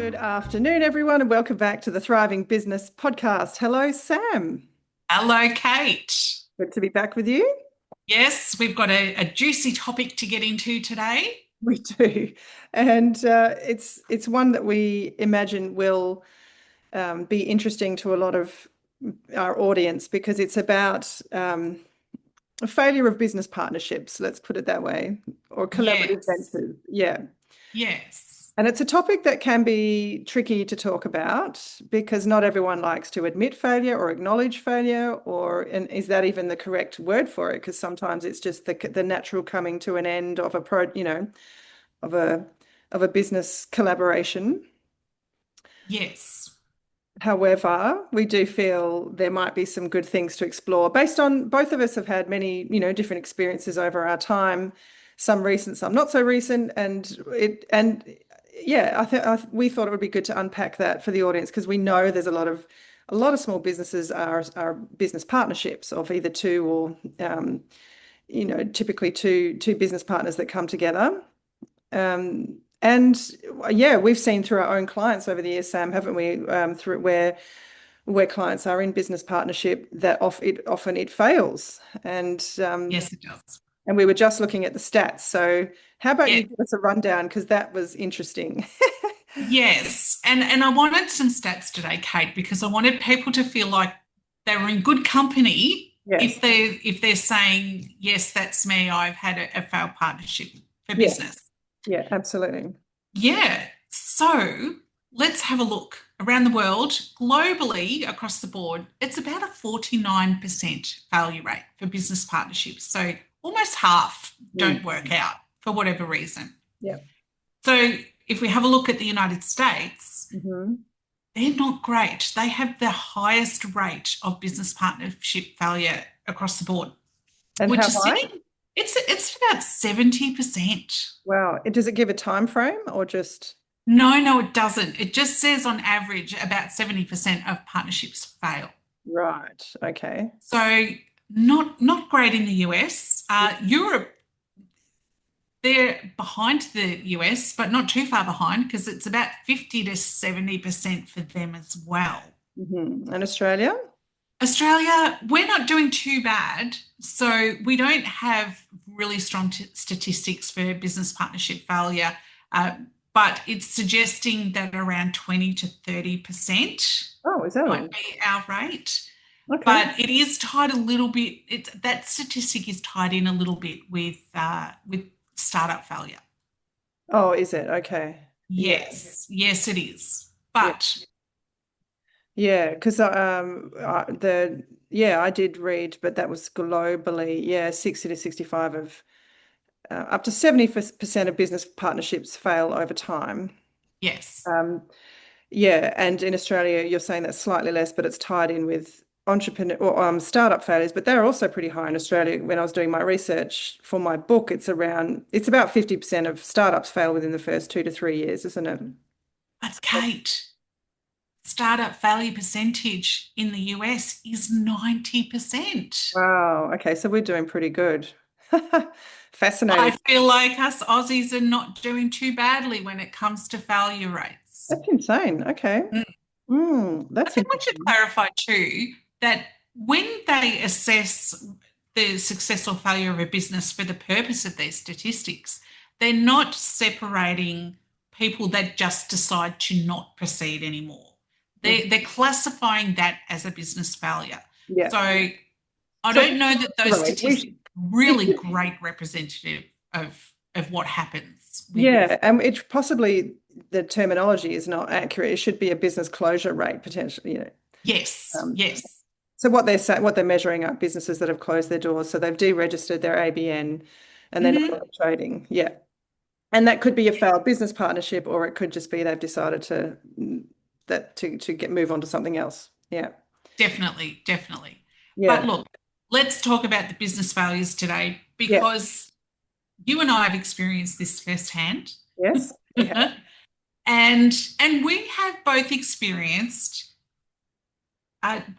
Good afternoon, everyone, and welcome back to the Thriving Business Podcast. Hello, Sam. Hello, Kate. Good to be back with you. Yes, we've got a juicy topic to get into today. We do, and it's one that we imagine will be interesting to a lot of our audience because it's about a failure of business partnerships. Let's put it that way, or collaborative Yes, ventures. Yeah. yes, And it's a topic that can be tricky to talk about because not everyone likes to admit failure or acknowledge failure, and is that even the correct word for it? Because sometimes it's just the natural coming to an end of of a of a business collaboration. yes, However, we do feel there might be some good things to explore based on both of us have had many, different experiences over our time, some recent, some not so recent, and yeah, we thought it would be good to unpack that for the audience because we know there's a lot of small businesses are business partnerships of either two or typically two business partners that come together. And yeah, we've seen through our own clients over the years, Sam, haven't we? Through where clients are in business partnership, that often it fails. yes, it does. And we were just looking at the stats. So how about Yeah, you give us a rundown because that was interesting. yes. And I wanted some stats today, Kate, because I wanted people to feel like they were in good company Yes. if they're saying, yes, that's me, I've had a failed partnership for Yeah. business. Yeah. Absolutely. Yeah. So let's have a look around the world, globally, across the board. It's about a 49% failure rate for business partnerships. So almost half Mm. don't work out for whatever reason. Yeah. So if we have a look at the United States, Hmm. they're not great. They have the highest rate of business partnership failure across the board, And which how is high? sitting, it's about 70%. Wow. Does it give a time frame or just? No, no, it doesn't. It just says on average about 70% of partnerships fail. Right. Okay. So not great in the US. Europe, they're behind the US, but not too far behind because it's about 50 to 70% for them as well. And Australia? Australia, we're not doing too bad. So we don't have really strong statistics for business partnership failure, uh, but it's suggesting that around 20 to 30% Oh, is that might all? be our rate. Okay. But it is tied a little bit. That statistic is tied in a little bit with startup failure. Oh, is it? Okay. Yeah. Yes, yes, it is. Yeah. But Yeah, because I did read, but that was globally, yeah, 60 to 65 of up to 70% of business partnerships fail over time. yes, Um, yeah, and in Australia, you're saying that's slightly less, but it's tied in with entrepreneur or startup failures, but they're also pretty high in Australia. When I was doing my research for my book, it's about 50% of startups fail within the first 2 to 3 years, isn't it? but Kate, startup failure percentage in the US is 90%. Wow. Okay, so we're doing pretty good. I Fascinating. feel like us Aussies are not doing too badly when it comes to failure rates. That's insane. Okay. Mm. I That's think we should interesting. clarify too that when they assess the success or failure of a business for the purpose of their statistics, they're not separating people that just decide to not proceed anymore. Mhm. They're classifying that as a business failure. Yeah. So I So, don't know that those right, statistics are we really should, great representative of what happens with. yeah, and it possibly the terminology is not accurate. It should be a business closure rate potentially. Yes, Um, yes. so what they're measuring are businesses that have closed their doors. So they've deregistered their ABN and they're no Mhm. longer trading. Yeah. And that could be a failed business partnership, or it could just be they've decided to get move on to something else. Yeah. Definitely, definitely. But Yeah. look, let's talk about the business failures today Yeah. because you and I have experienced this firsthand. Yes, we have. And we have both experienced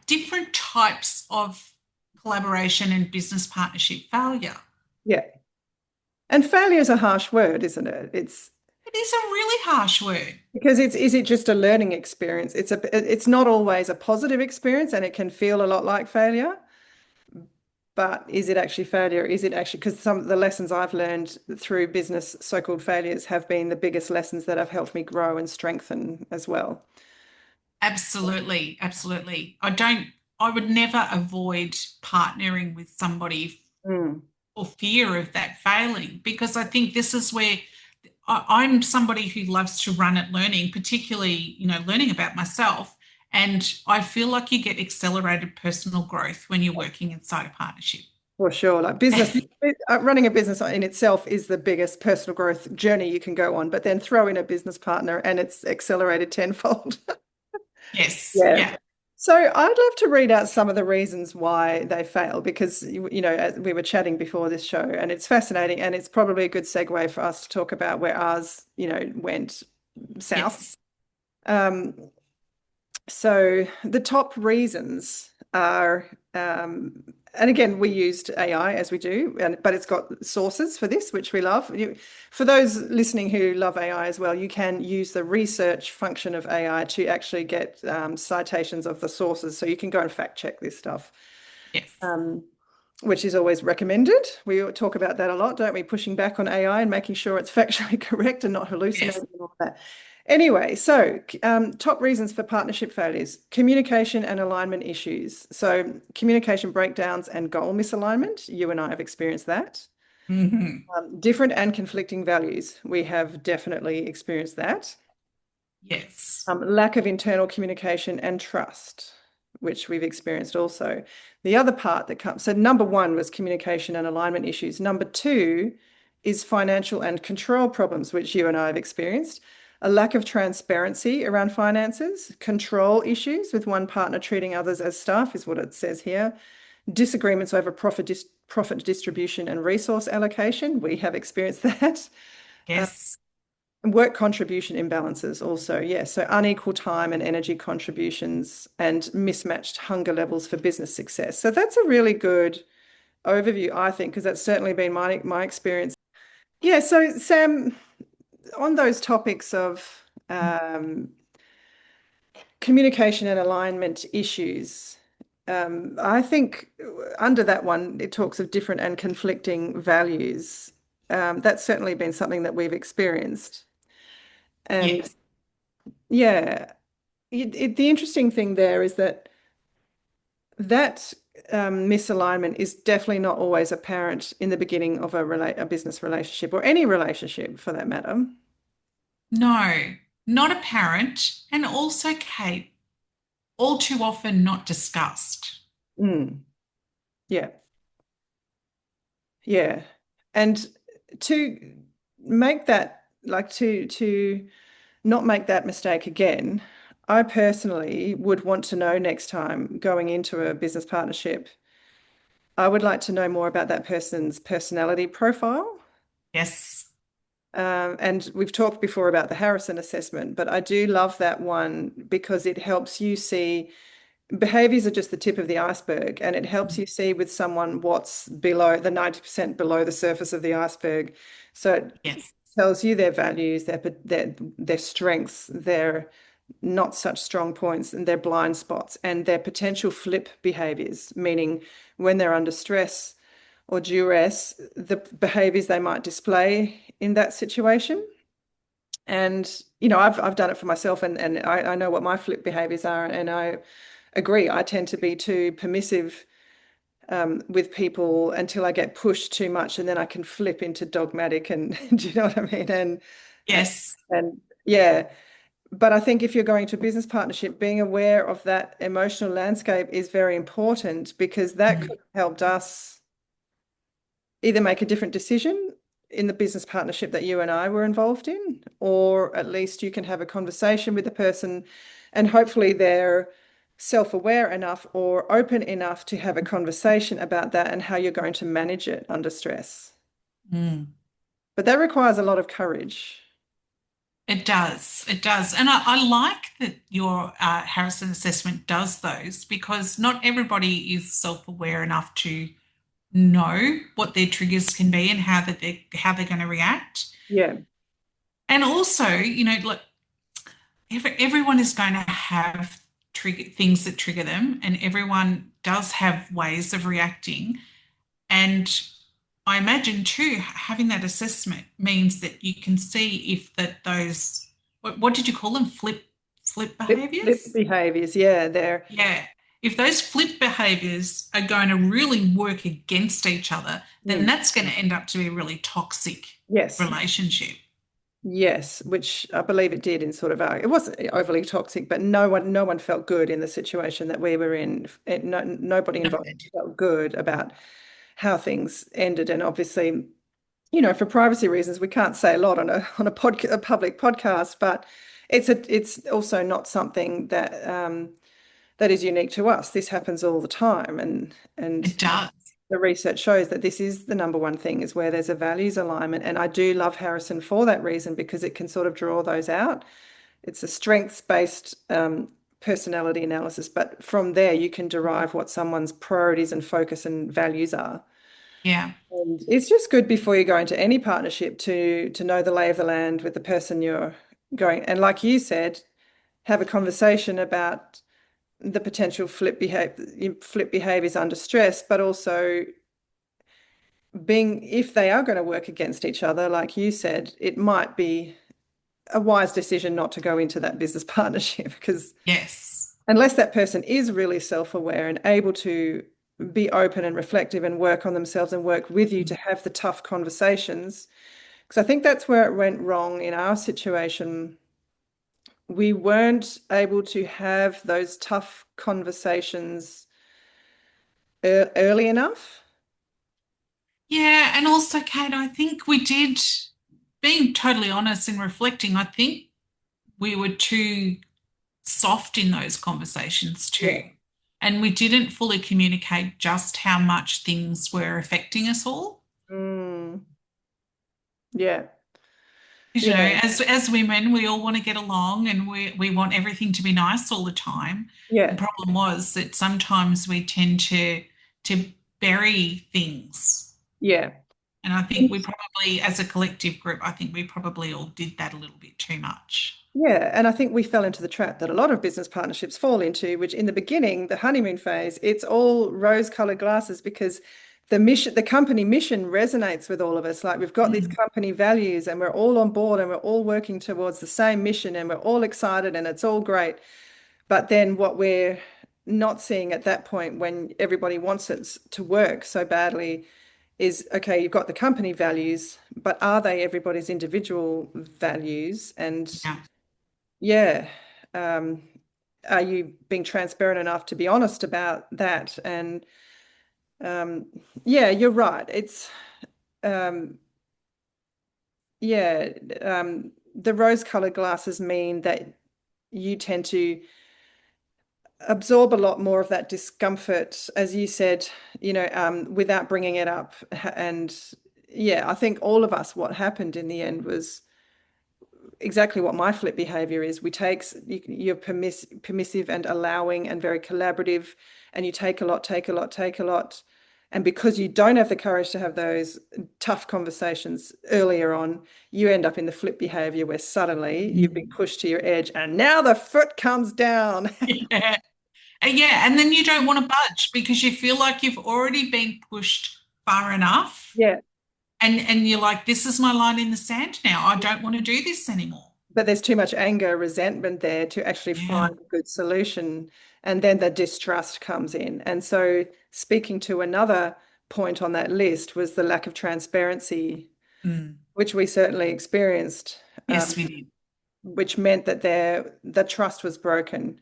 different types of collaboration and business partnership failure. Yeah. And failure is a harsh word, isn't it? It is a really harsh word. Because is it just a learning experience? It's not always a positive experience and it can feel a lot like failure, but is it actually failure? Is it actually because some of the lessons I've learned through business so-called failures have been the biggest lessons that have helped me grow and strengthen as well. Absolutely, absolutely. I would never avoid partnering with somebody Mm, for fear of that failing because I think this is where I'm somebody who loves to run at learning, particularly, learning about myself. And I feel like you get accelerated personal growth when you're working inside a partnership. for sure. Like business, running a business in itself is the biggest personal growth journey you can go on, but then throw in a business partner and it's accelerated tenfold. Yes, Yeah. yeah, So I'd love to read out some of the reasons why they fail because as we were chatting before this show and it's fascinating and it's probably a good segue for us to talk about where ours, went south. yes. Um, so the top reasons are, and again, we used AI as we do, but it's got sources for this, which we love. For those listening who love AI as well, you can use the research function of AI to actually get citations of the sources. So you can go and fact check this stuff, Yes. um, which is always recommended. We talk about that a lot, don't we? Pushing back on AI and making sure it's factually correct and not Yes. hallucinating and all that. Anyway, so top reasons for partnership failures, communication and alignment issues. So communication breakdowns and goal misalignment. You and I have experienced that. Hmm. Different and conflicting values. We have definitely experienced that. Yes. Lack of internal communication and trust, which we've experienced also. The other part that comes, so number one was communication and alignment issues. Number two is financial and control problems, which you and I have experienced. A lack of transparency around finances, control issues with one partner treating others as staff is what it says here. Disagreements over profit distribution and resource allocation. We have experienced that. Yes. Work contribution imbalances also, yes. So unequal time and energy contributions and mismatched hunger levels for business success. So that's a really good overview, I think, because that's certainly been my experience. Yeah, so Sam, on those topics of communication and alignment issues, I think under that one, it talks of different and conflicting values. That's certainly been something that we've experienced. And Yes. yeah, the interesting thing there is that misalignment is definitely not always apparent in the beginning of a business relationship or any relationship for that matter. No, not apparent. And also, Kate, all too often not discussed. Mm, yeah, yeah. And to make that, like to not make that mistake again, I personally would want to know next time going into a business partnership, I would like to know more about that person's personality profile. Yes. And we've talked before about the Harrison assessment, but I do love that one because it helps you see behaviors are just the tip of the iceberg, and it helps you see with someone what's below the 90% below the surface of the iceberg. So it Yes. tells you their values, their strengths, their not such strong points, and their blind spots, and their potential flip behaviors, meaning when they're under stress or duress, the behaviors they might display in that situation. And I've done it for myself, and I know what my flip behaviors are, and I agree. I tend to be too permissive with people until I get pushed too much, and then I can flip into dogmatic. And do you know what I mean? And Yes. and yeah. But I think if you're going to a business partnership, being aware of that emotional landscape is very important because that Mhm. could have helped us either make a different decision in the business partnership that you and I were involved in, or at least you can have a conversation with the person and hopefully they're self-aware enough or open enough to have a conversation about that and how you're going to manage it under stress. Mm. But that requires a lot of courage. It does. It does. And I like that your Harrison assessment does those because not everybody is self-aware enough to know what their triggers can be and how they're going to react. Yeah. And also, like everyone is going to have trigger things that trigger them, and everyone does have ways of reacting. And I imagine too, having that assessment means that you can see if that those what did you call them? Flip Flip behaviors? behaviors, yeah, they're Yeah. If those flip behaviors are going to really work against each other, then mm, that's going to end up to be a really toxic yes. relationship. Yes, which I believe it did in sort of it wasn't overly toxic, but no one felt good in the situation that we were in. Nobody No, involved felt good about how things ended. And obviously, for privacy reasons, we can't say a lot on a public podcast, but it's also not something that is unique to us. This happens all the time, and it does. the research shows that this is the number one thing is where there's a values alignment. And I do love Harrison for that reason because it can sort of draw those out. It's a strengths-based personality analysis, but from there you can derive what someone's priorities and focus and values are. Yeah. And it's just good before you go into any partnership to know the lay of the land with the person you're going. And like you said, have a conversation about the potential flip behaviors under stress, but also being if they are going to work against each other, like you said, it might be a wise decision not to go into that business partnership because Yes. unless that person is really self-aware and able to be open and reflective and work on themselves and work with you to have the tough conversations. Because I think that's where it went wrong in our situation. We weren't able to have those tough conversations early enough. Yeah. And also, Kate, I think we did, being totally honest and reflecting, I think we were too soft in those conversations too. Yeah. And we didn't fully communicate just how much things were affecting us all. Mm, yeah. Because, Yeah. as women, we all want to get along and we want everything to be nice all the time. The Yeah. problem was that sometimes we tend to bury things. Yeah. And I think we probably, as a collective group, I think we probably all did that a little bit too much. Yeah, and I think we fell into the trap that a lot of business partnerships fall into, which in the beginning, the honeymoon phase, it's all rose-colored glasses because the company mission resonates with all of us. Like we've got these Mm. company values and we're all on board and we're all working towards the same mission and we're all excited and it's all great. But then what we're not seeing at that point when everybody wants it to work so badly is, okay, you've got the company values, but are they everybody's individual values? And Yeah. yeah. Um, are you being transparent enough to be honest about that? And um, yeah, you're right. It's um, yeah, the rose-colored glasses mean that you tend to absorb a lot more of that discomfort, as you said, without bringing it up. And yeah, I think all of us, what happened in the end was exactly what my flip behavior is. You're permissive and allowing and very collaborative, and you take a lot, take a lot, take a lot. And because you don't have the courage to have those tough conversations earlier on, you end up in the flip behavior where suddenly you've been pushed to your edge and now the foot comes down. Yeah. Yeah, and then you don't want to budge because you feel like you've already been pushed far enough, Yeah. and you're like, this is my line in the sand now. I don't want to do this anymore. But there's too much anger, resentment there to actually Yeah. find a good solution. And then the distrust comes in. And so, speaking to another point on that list was the lack of transparency, Mm. which we certainly experienced, Yes, we did. which meant that the trust was broken.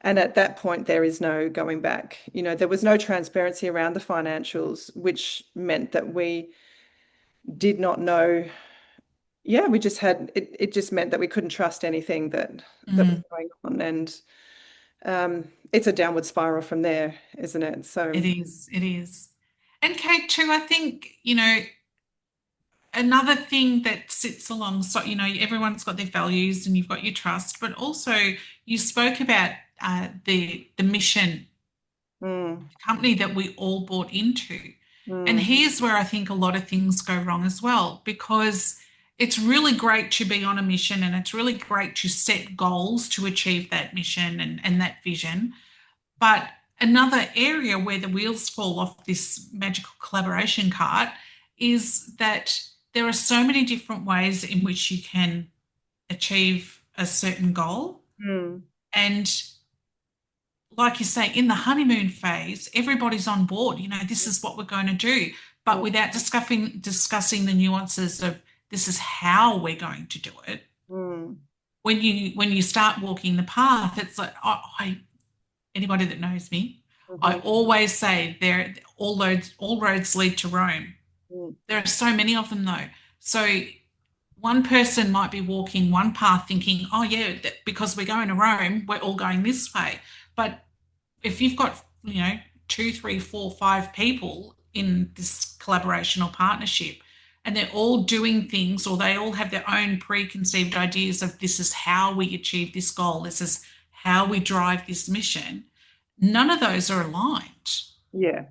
And at that point, there is no going back. There was no transparency around the financials, which meant that we did not know. Yeah, we just had it just meant that we couldn't trust anything that was Mm. going on. And it's a downward spiral from there, isn't it? It So, is. It is. And Kate, too, I think, another thing that sits alongside, everyone's got their values and you've got your trust, but also you spoke about the mission mm, company that we all bought into. And mm, here's where I think a lot of things go wrong as well, because it's really great to be on a mission and it's really great to set goals to achieve that mission and that vision. But another area where the wheels fall off this magical collaboration cart is that there are so many different ways in which you can achieve a certain goal. Mm, And like you say, in the honeymoon phase, everybody's on board. This is what we're going to do, but mm, without discussing the nuances of this is how we're going to do it. mm, When you start walking the path, it's like anybody that knows me, I mhm, always say there all roads lead to Rome. mm. There are so many of them though. So one person might be walking one path thinking, oh yeah, because we're going to Rome, we're all going this way. But if you've got, two, three, four, five people in this collaboration or partnership, and they're all doing things or they all have their own preconceived ideas of this is how we achieve this goal, this is how we drive this mission, none of those are aligned. Yeah.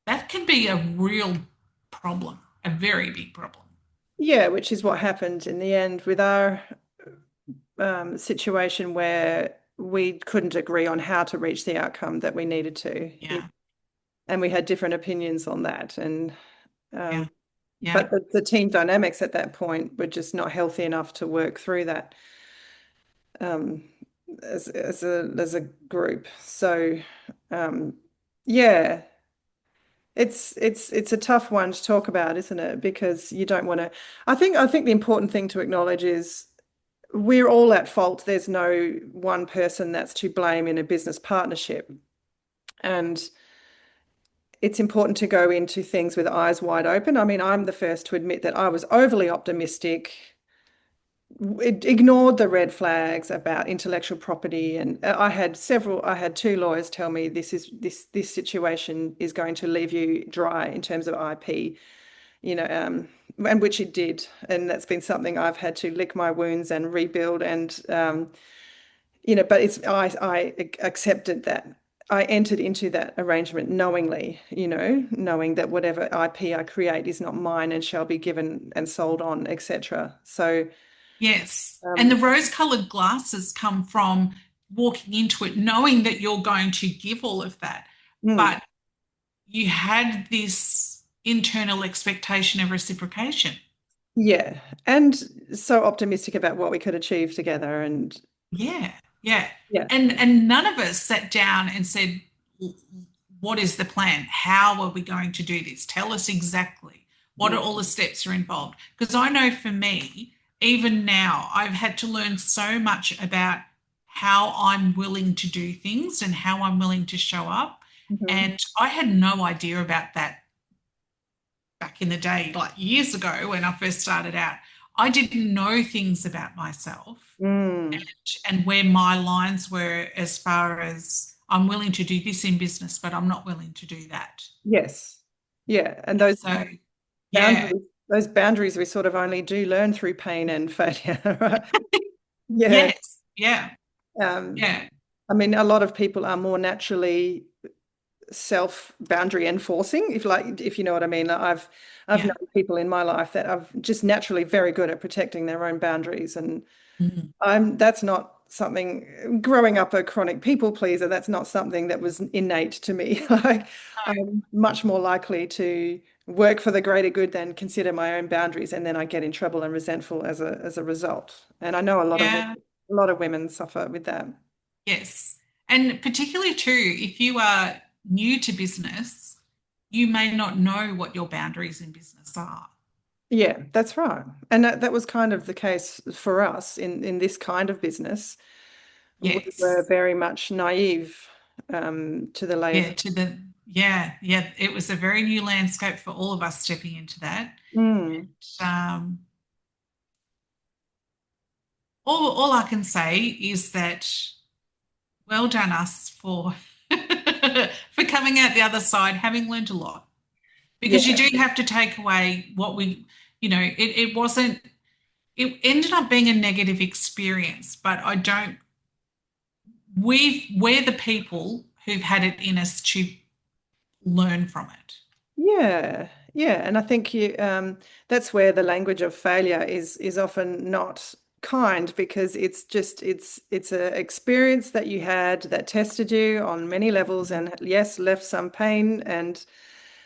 That can be a real problem, a very big problem. Yeah, which is what happened in the end with our situation where we couldn't agree on how to reach the outcome that we needed to. Yeah, And we had different opinions on that. And yeah, yeah. but the team dynamics at that point were just not healthy enough to work through that um, as a group. So yeah, it's a tough one to talk about, isn't it? Because you don't want to. I think the important thing to acknowledge is we're all at fault. There's no one person that's to blame in a business partnership. And it's important to go into things with eyes wide open. I mean, I'm the first to admit that I was overly optimistic. It ignored the red flags about intellectual property, and I had two lawyers tell me this situation is going to leave you dry in terms of IP, and which it did, and that's been something I've had to lick my wounds and rebuild, and but I accepted that. I entered into that arrangement knowingly, knowing that whatever IP I create is not mine and shall be given and sold on, etc. So, Yes. And the um, rose-colored glasses come from walking into it, knowing that you're going to give all of that. mm, But you had this internal expectation of reciprocation. yeah, and so optimistic about what we could achieve together, and Yeah, yeah. yeah, And none of us sat down and said, what is the plan? How are we going to do this? Tell us exactly. What are mm, all the steps are involved? Because I know for me, even now, I've had to learn so much about how I'm willing to do things and how I'm willing to show up. mhm, And I had no idea about that back in the day, like years ago when I first started out. I didn't know things about myself mm, and where my lines were as far as I'm willing to do this in business, but I'm not willing to do that. yes, yeah, and And so, yeah, those boundaries we sort of only do learn through pain and failure, right? Yeah. yes, yeah, Um, yeah, I mean, a lot of people are more naturally self boundary enforcing, if you know what I mean. I've yeah. known people in my life that are just naturally very good at protecting their own boundaries, and Mhm. that's not something growing up a chronic people pleaser, that's not something that was innate to me. Like I'm much more likely to work for the greater good than consider my own boundaries, and then I get in trouble and resentful as a result. And I know Yeah, a lot of women suffer with that. yes. And particularly too, if you are new to business, you may not know what your boundaries in business are. Yeah, that's right. And that was kind of the case for us in this kind of business. We were Yes. very much naive to the lay of Yeah, yeah, it was a very new landscape for all of us stepping into that. mm, Um, all I can say is that well done us for for coming out the other side, having learned a lot. Because you yeah, do have to take away what it wasn't, it ended up being a negative experience, but we're the people who've had it in us to learn from it. yeah, Yeah, and I think that's where the language of failure is often not kind because it's a experience that you had that tested you on many levels and yes, left some pain and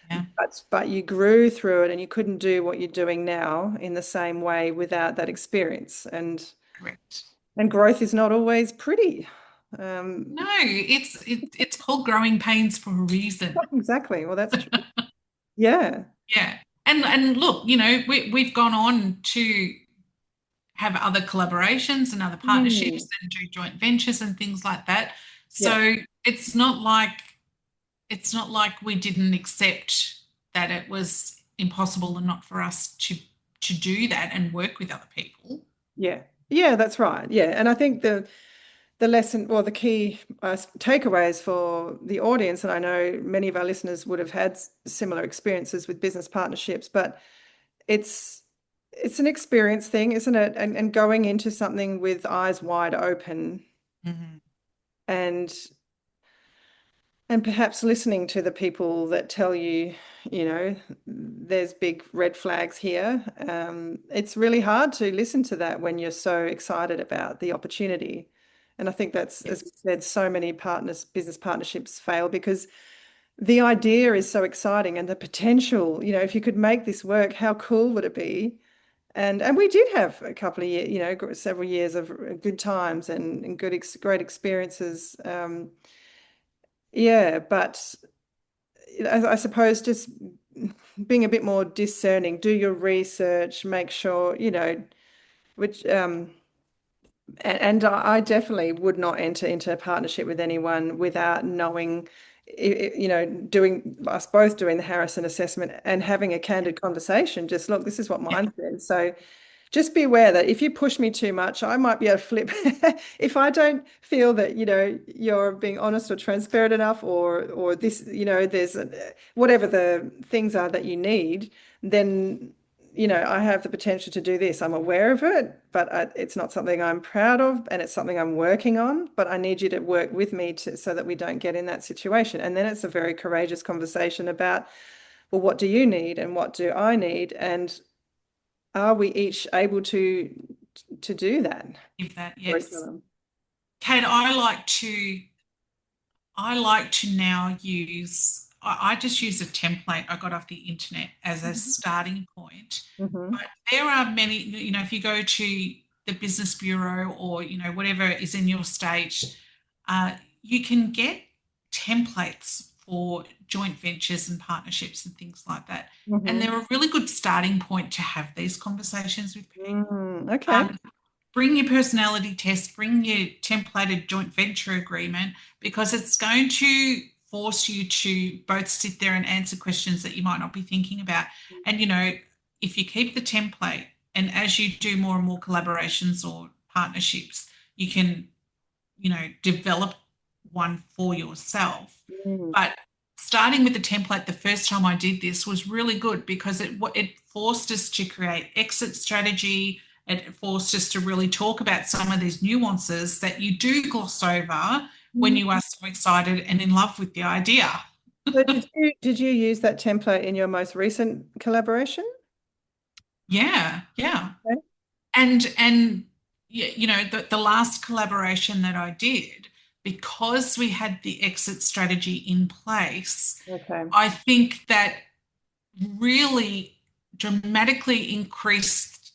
Yeah, but you grew through it and you couldn't do what you're doing now in the same way without that experience. correct. And growth is not always pretty. Um, No, it's called growing pains for a reason. exactly. Well, that's true. Yeah. Yeah. And look, we've gone on to have other collaborations and other Mm. partnerships and do joint ventures and things like that. Yeah. So it's not like we didn't accept that it was impossible and not for us to do that and work with other people. Yeah. Yeah, that's right. Yeah. And I think the lesson or the key takeaways for the audience, and I know many of our listeners would have had similar experiences with business partnerships, but it's it's an experience thing, isn't it? And going into something with eyes wide open Mhm. and and perhaps listening to the people that tell you, there's big red flags here. It's really hard to listen to that when you're so excited about the opportunity. And I think that's, as we Yes. said, so many business partnerships fail because the idea is so exciting and the potential, if you could make this work, how cool would it be? And we did have a couple of years, several years of good times and great experiences. Yeah, but I suppose just being a bit more discerning, do your research, make sure, which and I definitely would not enter into a partnership with anyone without knowing, doing us both doing the Harrison assessment and having a candid conversation. Just look, this is what Yeah. mine says. So just be aware that if you push me too much, I might be able to flip. If I don't feel that, you're being honest or transparent enough, or this, there's whatever the things are that you need, then, I have the potential to do this. I'm aware of it, but it's not something I'm proud of, and it's something I'm working on. But I need you to work with me so that we don't get in that situation. And then it's a very courageous conversation about, well, what do you need and what do I need? And are we each able to do that If that, for each yes. other? Kate, I like to now I just use a template I got off the internet as a Mhm. starting point. Mhm. But there are many, if you go to the business bureau or, whatever is in your state, you can get templates for joint ventures and partnerships and things like that. And Mhm. they're a really good starting point to have these conversations with people. Okay. Um, bring your personality test, bring your templated joint venture agreement, because it's going to force you to both sit there and answer questions that you might not be thinking about. And, if you keep the template and as you do more and more collaborations or partnerships, you can, develop one for yourself. Mm. But starting with the template the first time I did this was really good because it forced us to create exit strategy. It forced us to really talk about some of these nuances that you do gloss over when Mm. you are so excited and in love with the idea. So did you use that template in your most recent collaboration? Yeah, yeah. Okay. And the last collaboration that I did, because we had the exit strategy in place, Okay. I think that really dramatically increased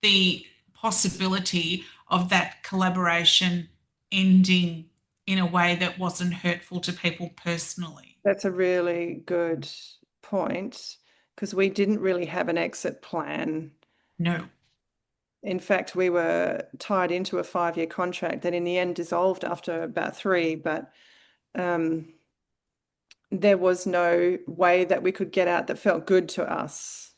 the possibility of that collaboration ending in a way that wasn't hurtful to people personally. That's a really good point because we didn't really have an exit plan. No, In fact, we were tied into a 5-year contract that in the end dissolved after about three, but um, there was no way that we could get out that felt good to us.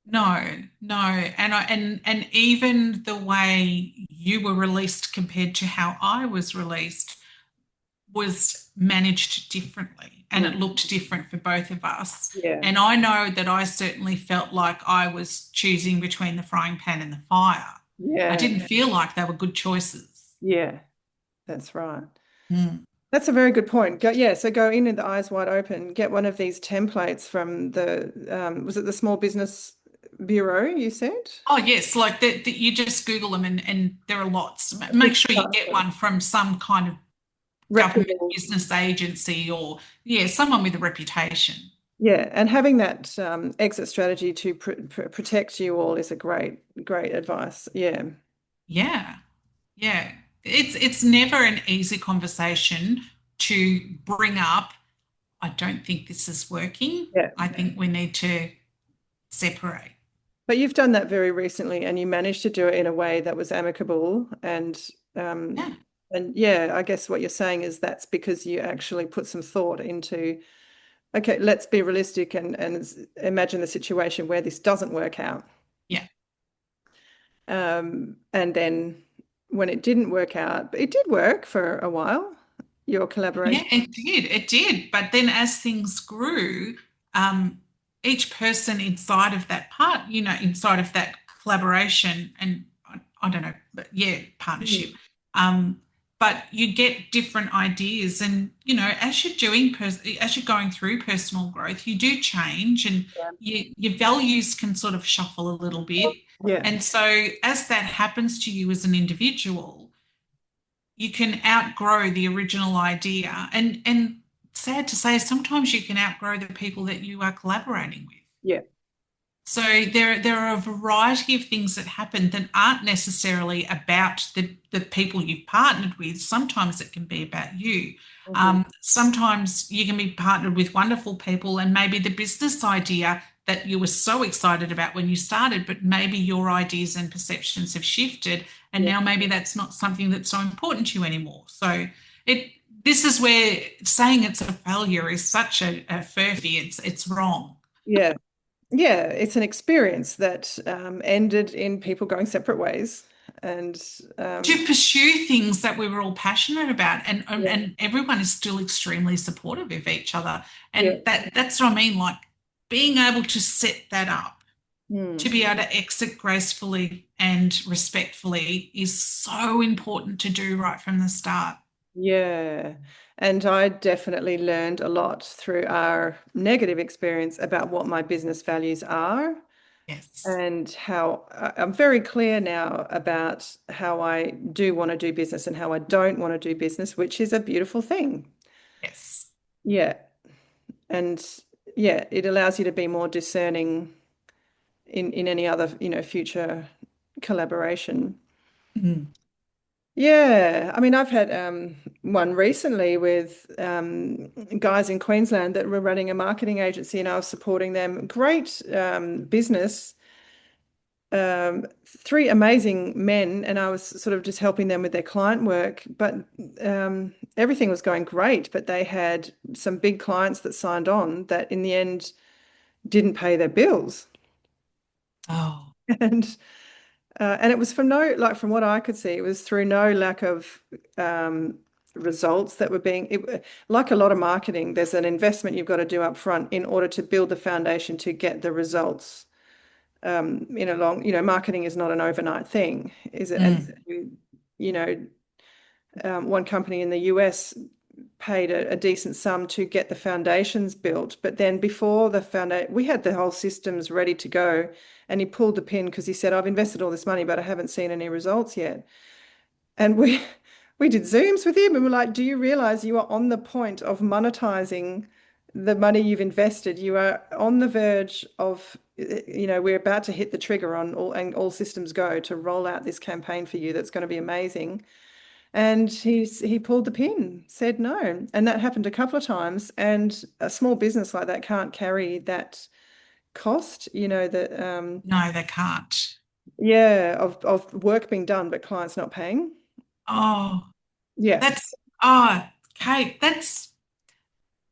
no. And even the way you were released compared to how I was released was managed differently and it Mm. looked different for both of us. Yeah. And I know that I certainly felt like I was choosing between the frying pan and the fire. I Yeah. didn't feel like they were good choices. Yeah. That's right. Mm. That's a very good point. Yeah, so go in with the eyes wide open. Get one of these templates from was it the Small Business Bureau, you said? Oh yes, like that you just Google them and there are lots. Make sure you get one from some kind of government Reputable. business agency or yeah, someone with a reputation. Yeah, and having that exit strategy to protect you all is a great advice. Yeah, Yeah. Yeah. It's never an easy conversation to bring up. I don't think this is working. yeah. I think we need to separate. But you've done that very recently, and you managed to do it in a way that was amicable Yeah. and yeah, I guess what you're saying is that's because you actually put some thought into, okay, let's be realistic and imagine the situation where this doesn't work out. Yeah. And then when it didn't work out, but it did work for a while, your Yeah, collaboration. it did. It did. But then as things grew, um, each person inside of that part, inside of that collaboration and I don't know, but yeah, partnership. Mm. Um, but you get different ideas and, as you're as you're going through personal growth, you do change and your values can sort of shuffle a little bit. Yeah, And so as that happens to you as an individual, you can outgrow the original idea. And sad to say, sometimes you can outgrow the people that you are collaborating with. yeah, So there are a variety of things that happen that aren't necessarily about the people you've partnered with. Sometimes it can be about you. hmm, Sometimes you can be partnered with wonderful people, and maybe the business idea that you were so excited about when you started, but maybe your ideas and perceptions have shifted, and yeah, now maybe that's not something that's so important to you anymore. So it this is where saying it's a failure is such a furphy. It's wrong. yeah. Yeah, it's an experience that ended in people going separate ways. And To pursue things that we were all passionate about yeah, and everyone is still extremely supportive of each other yeah, and that's what I mean, like being able to set that up to mm, be able to exit gracefully and respectfully is so important to do right from the start. yeah. And I definitely learned a lot through our negative experience about what my business values are Yes. and how I'm very clear now about how I do want to do business and how I don't want to do business, which is a beautiful thing. Yes. Yeah. And yeah, it allows you to be more discerning in any other, future collaboration. Mm. Yeah, I mean, I've had one recently with guys in Queensland that were running a marketing agency, and I was supporting them. Great business, three amazing men, and I was sort of just helping them with their client work. But everything was going great, but they had some big clients that signed on that in the end didn't pay their bills, Oh, and and it was from no, like from what I could see, it was through no lack of results that were like a lot of marketing, there's an investment you've got to do up front in order to build the foundation to get the results. In a long, marketing is not an overnight thing, is it? And mm. you know, one company in the US paid a decent sum to get the foundations built. But then before the foundation, we had the whole systems ready to go. And he pulled the pin because he said, I've invested all this money, but I haven't seen any results yet. And we did Zooms with him and we're like, do you realize you are on the point of monetizing the money you've invested? You are on the verge of, we're about to hit the trigger on all systems go to roll out this campaign for you that's going to be amazing. And he pulled the pin, said no. And that happened a couple of times. And a small business like that can't carry that cost, that No, they can't. yeah, of work being done, but clients not paying. Oh, Yeah. that's Kate, that's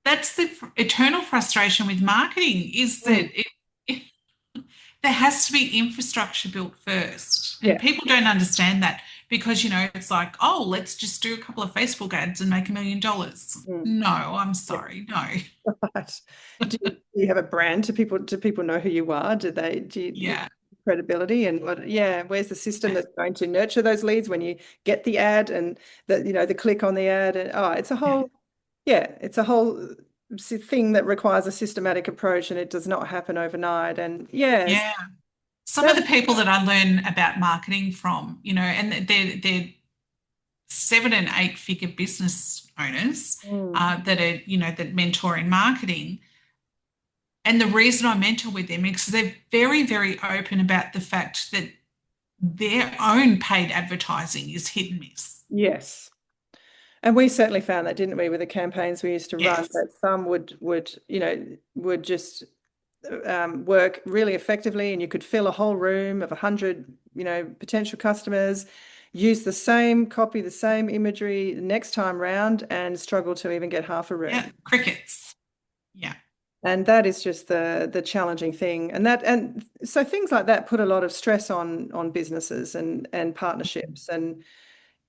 the eternal frustration with marketing is that Mm. it there has to be infrastructure built first. And Yeah. people don't understand that because, it's like, oh, let's just do a couple of Facebook ads and make $1 million. Mm. No, I'm Yeah. sorry. No. Right. Do you have a brand? Do people know who you are? Do they do you Yeah. credibility and where's the system that's going to nurture those leads when you get the ad and the click on the ad and it's a Yeah. whole thing that requires a systematic approach and it does not happen overnight. And yes, Yeah. Some of that the people that I learn about marketing from, and they're 7 and 8 figure business owners mm, that are, that mentor in marketing. And the reason I mentor with them is because they're very, very open about the fact that their own paid advertising is hit and miss. yes. And we certainly found that, didn't we, with the campaigns we used to run, Yes. that some would just work really effectively, and you could fill a whole room of 100, potential customers, use the same copy, the same imagery next time round, and struggle to even get half a Yeah. room. Crickets. Yeah. And that is just the challenging thing. And so things like that put a lot of stress on businesses and partnerships. And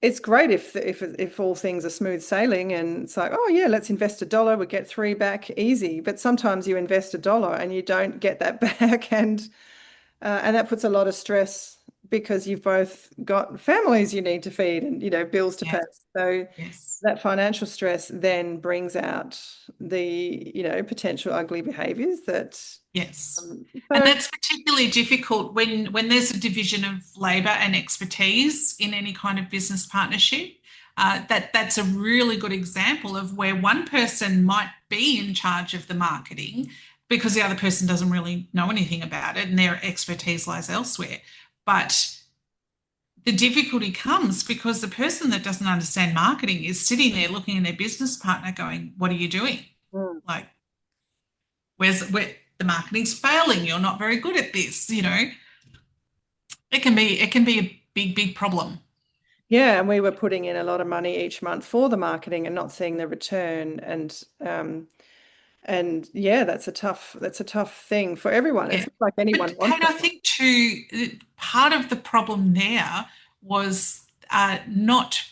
it's great if all things are smooth sailing and it's like, oh yeah, let's invest $1, we get three back easy. But sometimes you invest $1 and you don't get that back, and that puts a lot of stress because you've both got families you need to feed and bills to pay. Yes. So Yes. that financial stress then brings out the potential ugly behaviors that Yes. And so that's particularly difficult when there's a division of labour and expertise in any kind of business partnership. That's a really good example of where one person might be in charge of the marketing because the other person doesn't really know anything about it and their expertise lies elsewhere. But the difficulty comes because the person that doesn't understand marketing is sitting there looking at their business partner going, what are you doing? mm, Like, where the marketing's failing, you're not very good at this. It can be a big problem. yeah, and we were putting in a lot of money each month for the marketing and not seeing the return, and yeah, that's a tough thing for everyone. It's Yeah. not like anyone But wants Kate, I that. think too, part of the problem there was not,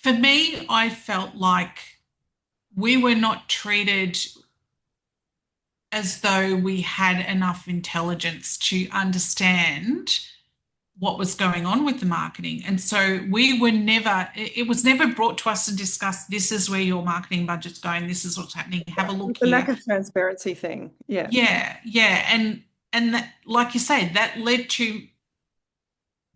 for me, I felt like we were not treated as though we had enough intelligence to understand what was going on with the marketing. And so it was never brought to us and discussed, this is where your marketing budget's going, this is what's happening, have a look It's the lack here. of transparency thing. Yeah. Yeah, yeah. And that, like you say, that led to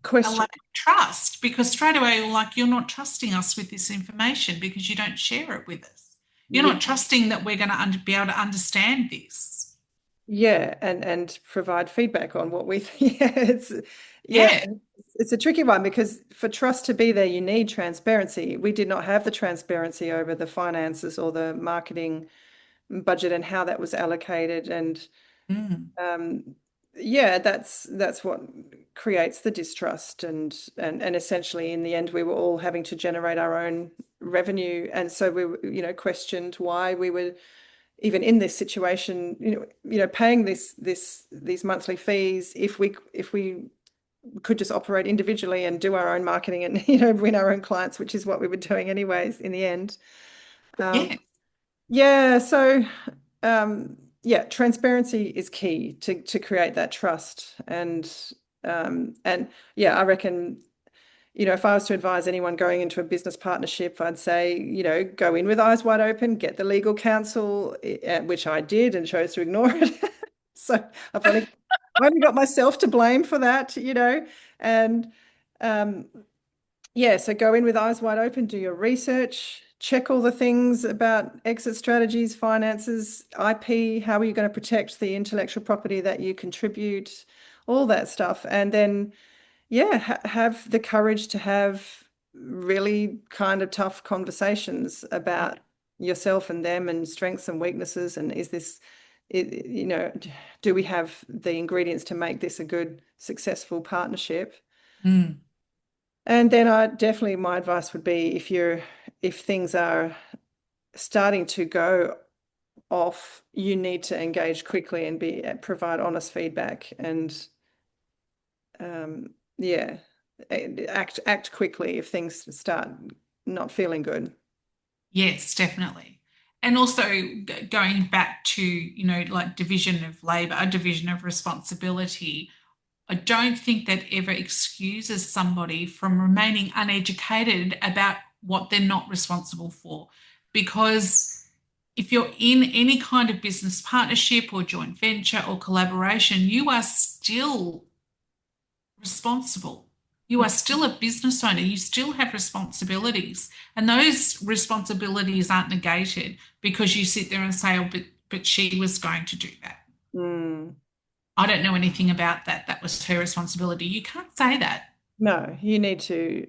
a Question. lack of trust because straight away you're like, you're not trusting us with this information because you don't share it with us. You're Yeah. not trusting that we're going to be able to understand this. Yeah, and provide feedback on what we think. Yeah, Yeah. it's a tricky one because for trust to be there, you need transparency. We did not have the transparency over the finances or the marketing budget and how that was allocated. And Mm. um, yeah, that's what creates the distrust. And essentially, in the end, we were all having to generate our own revenue, and so we were, questioned why we were even in this situation, paying these monthly fees if we could just operate individually and do our own marketing and win our own clients, which is what we were doing anyways in the end. Um, Yeah. yeah, so yeah, transparency is key to create that trust and yeah, I reckon if I was to advise anyone going into a business partnership, I'd say, go in with eyes wide open, get the legal counsel, which I did and chose to ignore it. So I've only got myself to blame for that. And um, yeah, so go in with eyes wide open, do your research, check all the things about exit strategies, finances, IP, how are you going to protect the intellectual property that you contribute, all that stuff. And then yeah, have the courage to have really kind of tough conversations about yourself and them and strengths and weaknesses. And is this, do we have the ingredients to make this a good, successful partnership? Mm. And then my advice would be if things are starting to go off, you need to engage quickly and provide honest feedback and yeah, act quickly if things start not feeling good. Yes, definitely. And also going back to, like division of labor, division of responsibility. I don't think that ever excuses somebody from remaining uneducated about what they're not responsible for. Because if you're in any kind of business partnership or joint venture or collaboration, you are still responsible. You are still a business owner. You still have responsibilities. And those responsibilities aren't negated because you sit there and say, oh, but she was going to do that. Mm. I don't know anything about that. That was her responsibility. You can't say that. No, you need to,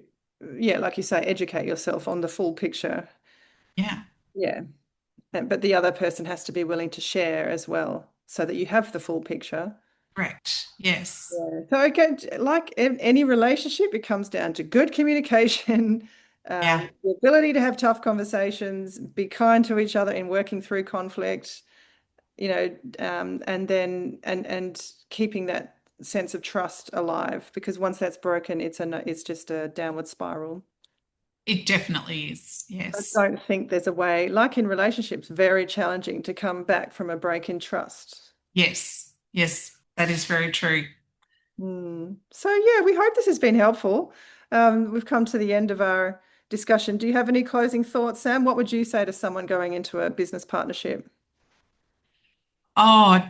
yeah, like you say, educate yourself on the full picture. Yeah, Yeah. But the other person has to be willing to share as well so that you have the full picture. correct. Yes. Yeah. So again, like in any relationship, it comes down to good communication, Yeah. the ability to have tough conversations, be kind to each other in working through conflict, and then and keeping that sense of trust alive. Because once that's broken, it's just a downward spiral. It definitely is. I Yes. don't think there's a way, like in relationships, very challenging to come back from a break in trust. Yes. Yes. That is very true. So yeah, we hope this has been helpful. We've come to the end of our discussion. Do you have any closing thoughts, Sam? What would you say to someone going into a business partnership? Oh,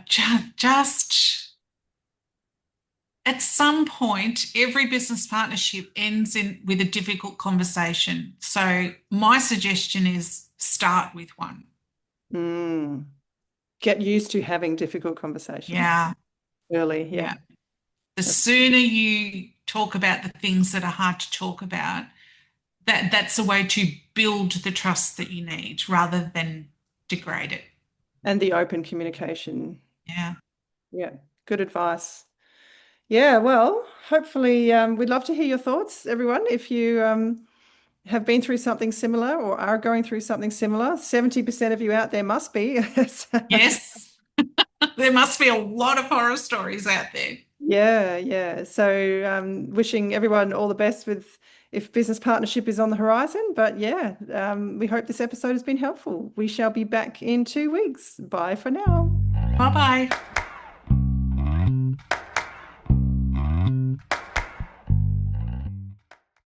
just at some point, every business partnership ends in with a difficult conversation. So my suggestion is start with one. Mm. Get used to having difficult conversations Yeah. early. Yeah. Yeah. The sooner you talk about the things that are hard to talk about, that's a way to build the trust that you need rather than degrade it. And the open communication. Yeah. Yeah. Good advice. Yeah, well, hopefully, we'd love to hear your thoughts, everyone. If you have been through something similar or are going through something similar, 70% of you out there must be. Yes. There must be a lot of horror stories out there. Yeah, yeah. So, wishing everyone all the best with if business partnership is on the horizon. But yeah, we hope this episode has been helpful. We shall be back in 2 weeks. Bye for now. Bye bye.